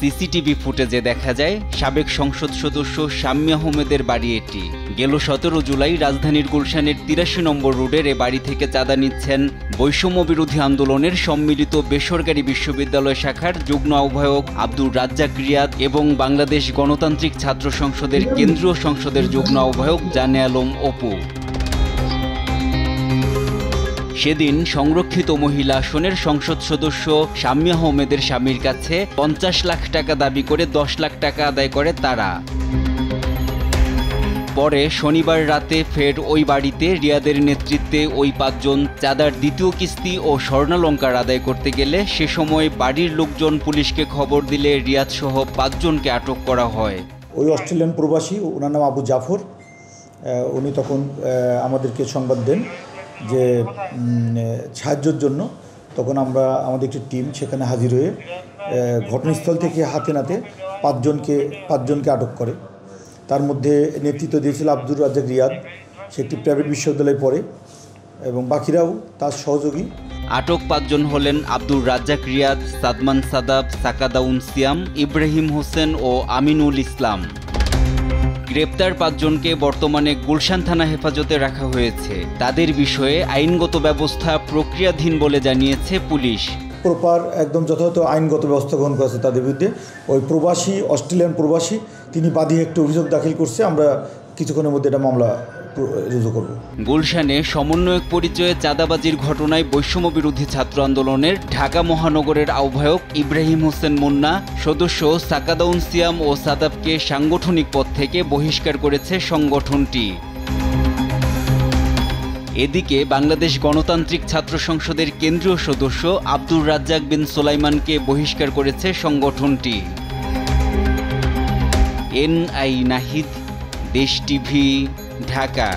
CCTV ফুটেজে দেখা যায় সাবেক সংসদ সদস্য শাম্মী আহমেদের বাড়ি এটি। গেল 17 জুলাই রাজধানীর গুলশানের 83 নম্বর রোডের এ বাড়ি থেকে চাঁদা নিচ্ছেন বৈষম্য বিরোধী আন্দোলনের সম্মিলিত বেসরকারি বিশ্ববিদ্যালয় শাখার যুগ্ম আহ্বায়ক আব্দুর রাজ্জাক রিয়াদ এবং বাংলাদেশ গণতান্ত্রিক ছাত্র সংসদের কেন্দ্রীয় সংসদের যুগ্ম আহ্বায়ক জানে আলম অপু। সেদিন সংরক্ষিত মহিলা আসনের সংসদ সদস্য শাম্মী আহমেদের স্বামীর কাছে 50 লাখ টাকা দাবি করে 10 লাখ টাকা আদায় করে তারা। পরে শনিবার রাতে ফের ওই বাড়িতে রিয়াদের নেতৃত্বে ওই 5 জন চাঁদার দ্বিতীয় কিস্তি ও স্বর্ণালংকার আদায় করতে গেলে সে সময় বাড়ির লোকজন পুলিশকে খবর দিলে রিয়াদ সহ 5 জনকে আটক করা হয়। ওই অস্ট্রেলিয়ান প্রবাসী, ওনার নাম আবু জাফর, উনি তখন আমাদেরকে সংবাদ দেন যে সাহায্যের জন্য। তখন আমাদের একটি টিম সেখানে হাজির হয়ে ঘটনাস্থল থেকে হাতে নাতে 5 জনকে আটক করে। তার মধ্যে নেতৃত্ব দিয়েছিল আব্দুর রাজ্জাক রিয়াদ, সে একটি প্রাইভেট বিশ্ববিদ্যালয়ে পড়ে, এবং বাকিরাও তার সহযোগী। আটক 5 জন হলেন আব্দুর রাজ্জাক রিয়াদ, সাদমান সাদাব, সাকাদাউন সিয়াম, ইব্রাহিম হোসেন ও আমিনুল ইসলাম। গ্রেপ্তার 5 জনকে বর্তমানে গুলশান থানা হেফাজতে রাখা হয়েছে। তাদের বিষয়ে আইনগত ব্যবস্থা প্রক্রিয়াধীন বলে জানিয়েছে পুলিশ। প্রপার একদম যথাযথ আইনগত ব্যবস্থা গ্রহণ করেছে তাদের বিরুদ্ধে। ওই প্রবাসী, অস্ট্রেলিয়ান প্রবাসী, তিনি বাদী একটি অভিযোগ দাখিল করছে। আমরা কিছুক্ষণের মধ্যে এটা মামলা রুজু করব। গুলশানে সমন্বয়ক পরিচয়ে চাঁদাবাজির ঘটনায় বৈষম্য বিরোধী ছাত্র আন্দোলনের ঢাকা মহানগরের আহ্বায়ক ইব্রাহিম হোসেন মুন্না, সদস্য সাকাদাউন সিয়াম ও সাদাবকে সাংগঠনিক পদ থেকে বহিষ্কার করেছে সংগঠনটি। এদিকে বাংলাদেশ গণতান্ত্রিক ছাত্র সংসদের কেন্দ্রীয় সদস্য আব্দুর রাজ্জাক বিন সোলাইমানকে বহিষ্কার করেছে সংগঠনটি। NI নাহিদ, দেশ টিভি, ঢাকা।